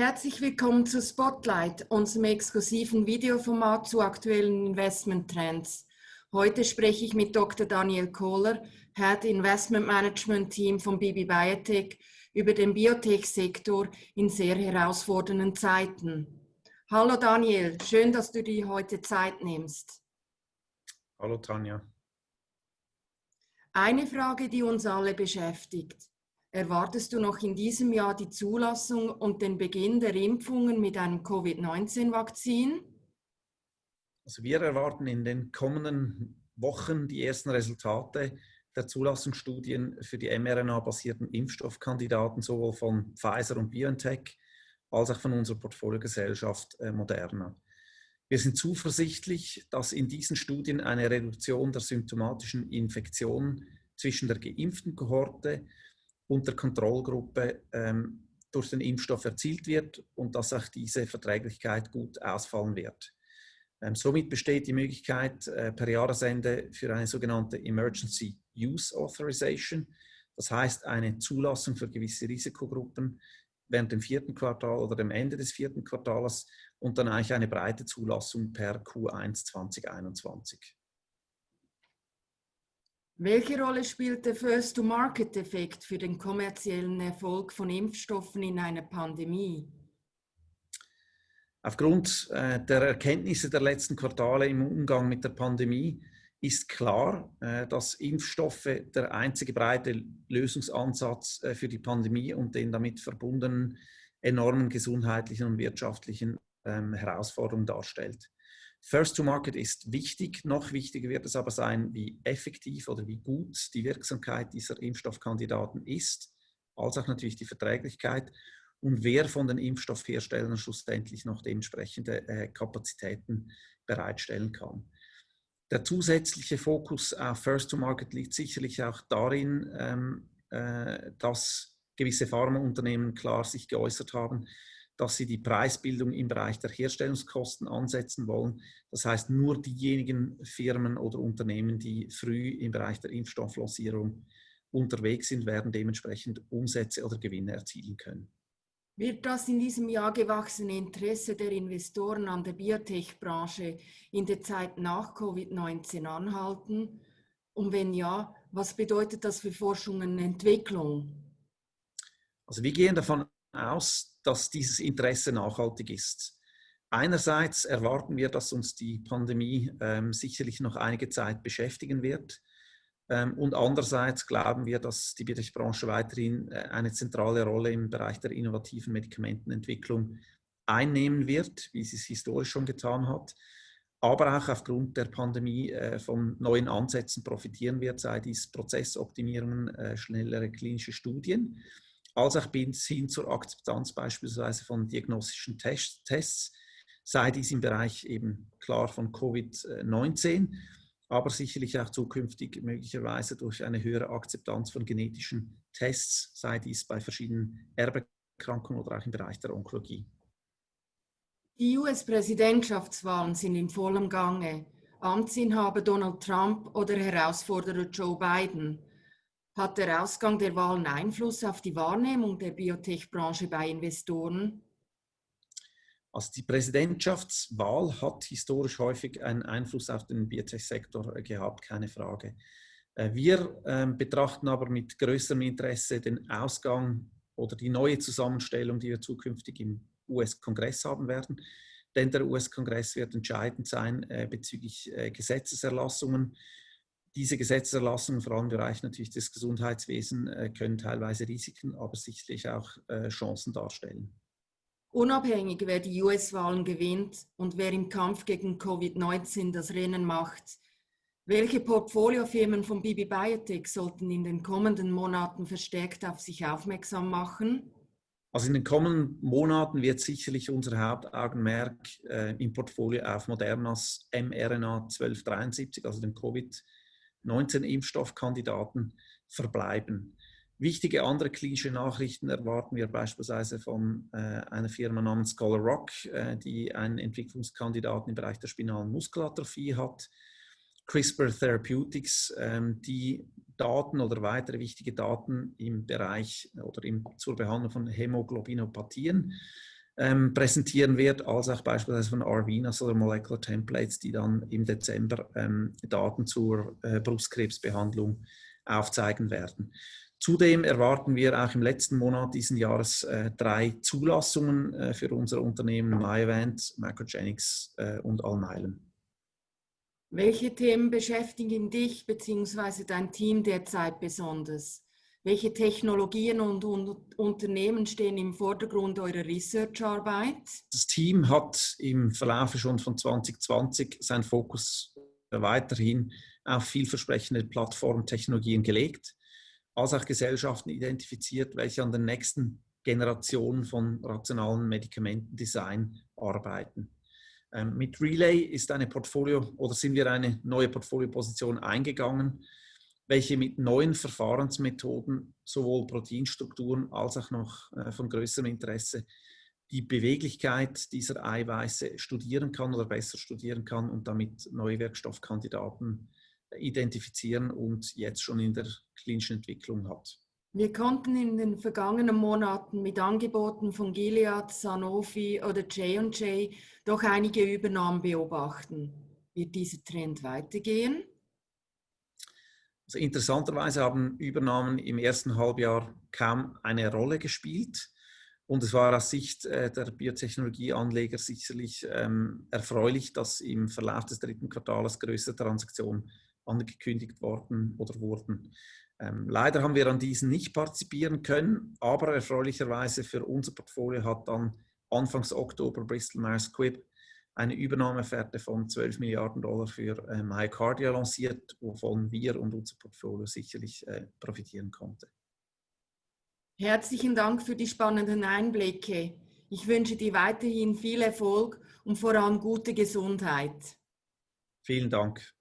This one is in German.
Herzlich willkommen zu Spotlight, unserem exklusiven Videoformat zu aktuellen Investmenttrends. Heute spreche ich mit Dr. Daniel Kohler, Head Investment Management Team von BB Biotech, über den Biotech-Sektor in sehr herausfordernden Zeiten. Hallo Daniel, schön, dass du dir heute Zeit nimmst. Hallo Tanja. Eine Frage, die uns alle beschäftigt. Erwartest du noch in diesem Jahr die Zulassung und den Beginn der Impfungen mit einem Covid-19-Vakzin? Also wir erwarten in den kommenden Wochen die ersten Resultate der Zulassungsstudien für die mRNA-basierten Impfstoffkandidaten sowohl von Pfizer und BioNTech als auch von unserer Portfoliogesellschaft Moderna. Wir sind zuversichtlich, dass in diesen Studien eine Reduktion der symptomatischen Infektion zwischen der geimpften Kohorte und der Kontrollgruppe durch den Impfstoff erzielt wird und dass auch diese Verträglichkeit gut ausfallen wird. Somit besteht die Möglichkeit per Jahresende für eine sogenannte Emergency Use Authorization, das heißt eine Zulassung für gewisse Risikogruppen während dem 4. Quartal oder dem Ende des 4. Quartals und dann eigentlich eine breite Zulassung per Q1 2021. Welche Rolle spielt der First-to-Market-Effekt für den kommerziellen Erfolg von Impfstoffen in einer Pandemie? Aufgrund der Erkenntnisse der letzten Quartale im Umgang mit der Pandemie ist klar, dass Impfstoffe der einzige breite Lösungsansatz für die Pandemie und den damit verbundenen enormen gesundheitlichen und wirtschaftlichen Herausforderungen darstellt. First to Market ist wichtig, noch wichtiger wird es aber sein, wie effektiv oder wie gut die Wirksamkeit dieser Impfstoffkandidaten ist, als auch natürlich die Verträglichkeit und wer von den Impfstoffherstellern schlussendlich noch dementsprechende Kapazitäten bereitstellen kann. Der zusätzliche Fokus auf First to Market liegt sicherlich auch darin, dass gewisse Pharmaunternehmen klar sich geäußert haben, dass sie die Preisbildung im Bereich der Herstellungskosten ansetzen wollen. Das heißt, nur diejenigen Firmen oder Unternehmen, die früh im Bereich der Impfstofflancierung unterwegs sind, werden dementsprechend Umsätze oder Gewinne erzielen können. Wird das in diesem Jahr gewachsene Interesse der Investoren an der Biotech-Branche in der Zeit nach Covid-19 anhalten? Und wenn ja, was bedeutet das für Forschung und Entwicklung? Also wir gehen davon aus, dass dieses Interesse nachhaltig ist. Einerseits erwarten wir, dass uns die Pandemie sicherlich noch einige Zeit beschäftigen wird. Und andererseits glauben wir, dass die Biotech-Branche weiterhin eine zentrale Rolle im Bereich der innovativen Medikamentenentwicklung einnehmen wird, wie sie es historisch schon getan hat, aber auch aufgrund der Pandemie von neuen Ansätzen profitieren wird, sei dies Prozessoptimierungen, schnellere klinische Studien, als auch bis hin zur Akzeptanz beispielsweise von diagnostischen Tests, sei dies im Bereich eben klar von Covid-19, aber sicherlich auch zukünftig möglicherweise durch eine höhere Akzeptanz von genetischen Tests, sei dies bei verschiedenen Erberkrankungen oder auch im Bereich der Onkologie. Die US-Präsidentschaftswahlen sind in vollem Gange. Amtsinhaber Donald Trump oder Herausforderer Joe Biden. Hat der Ausgang der Wahlen Einfluss auf die Wahrnehmung der Biotech-Branche bei Investoren? Also die Präsidentschaftswahl hat historisch häufig einen Einfluss auf den Biotech-Sektor gehabt, keine Frage. Wir betrachten aber mit größerem Interesse den Ausgang oder die neue Zusammenstellung, die wir zukünftig im US-Kongress haben werden. Denn der US-Kongress wird entscheidend sein bezüglich Gesetzeserlassungen. Diese Gesetzeserlassungen, vor allem im Bereich natürlich des Gesundheitswesens, können teilweise Risiken, aber sicherlich auch Chancen darstellen. Unabhängig, wer die US-Wahlen gewinnt und wer im Kampf gegen Covid-19 das Rennen macht, welche Portfoliofirmen von BB Biotech sollten in den kommenden Monaten verstärkt auf sich aufmerksam machen? Also in den kommenden Monaten wird sicherlich unser Hauptaugenmerk im Portfolio auf Modernas mRNA 1273, also dem Covid-19-Impfstoffkandidaten, verbleiben. Wichtige andere klinische Nachrichten erwarten wir beispielsweise von einer Firma namens Scholar Rock, die einen Entwicklungskandidaten im Bereich der spinalen Muskelatrophie hat. CRISPR Therapeutics, die Daten oder weitere wichtige Daten im Bereich oder zur Behandlung von Hämoglobinopathien präsentieren wird, als auch beispielsweise von Arvinas oder Molecular Templates, die dann im Dezember Daten zur Brustkrebsbehandlung aufzeigen werden. Zudem erwarten wir auch im letzten Monat diesen Jahres 3 Zulassungen für unser Unternehmen Myovant, Microgenics und Alnylam. Welche Themen beschäftigen dich bzw. dein Team derzeit besonders? Welche Technologien und Unternehmen stehen im Vordergrund eurer Research-Arbeit? Das Team hat im Verlauf schon von 2020 seinen Fokus weiterhin auf vielversprechende Plattformtechnologien gelegt, als auch Gesellschaften identifiziert, welche an der nächsten Generation von rationalen Medikamentendesign arbeiten. Mit Relay ist sind wir eine neue Portfolioposition eingegangen, welche mit neuen Verfahrensmethoden sowohl Proteinstrukturen als auch noch von größerem Interesse die Beweglichkeit dieser Eiweiße studieren kann oder besser studieren kann und damit neue Wirkstoffkandidaten identifizieren und jetzt schon in der klinischen Entwicklung hat. Wir konnten in den vergangenen Monaten mit Angeboten von Gilead, Sanofi oder J&J doch einige Übernahmen beobachten. Wird dieser Trend weitergehen? Also interessanterweise haben Übernahmen im ersten Halbjahr kaum eine Rolle gespielt. Und es war aus Sicht der Biotechnologieanleger sicherlich erfreulich, dass im Verlauf des 3. Quartals größere Transaktionen angekündigt worden oder wurden. Leider haben wir an diesen nicht partizipieren können, aber erfreulicherweise für unser Portfolio hat dann Anfangs Oktober Bristol Myers Squibb eine Übernahmeofferte von $12 Milliarden für MyoKardia lanciert, wovon wir und unser Portfolio sicherlich profitieren konnte. Herzlichen Dank für die spannenden Einblicke. Ich wünsche dir weiterhin viel Erfolg und vor allem gute Gesundheit. Vielen Dank.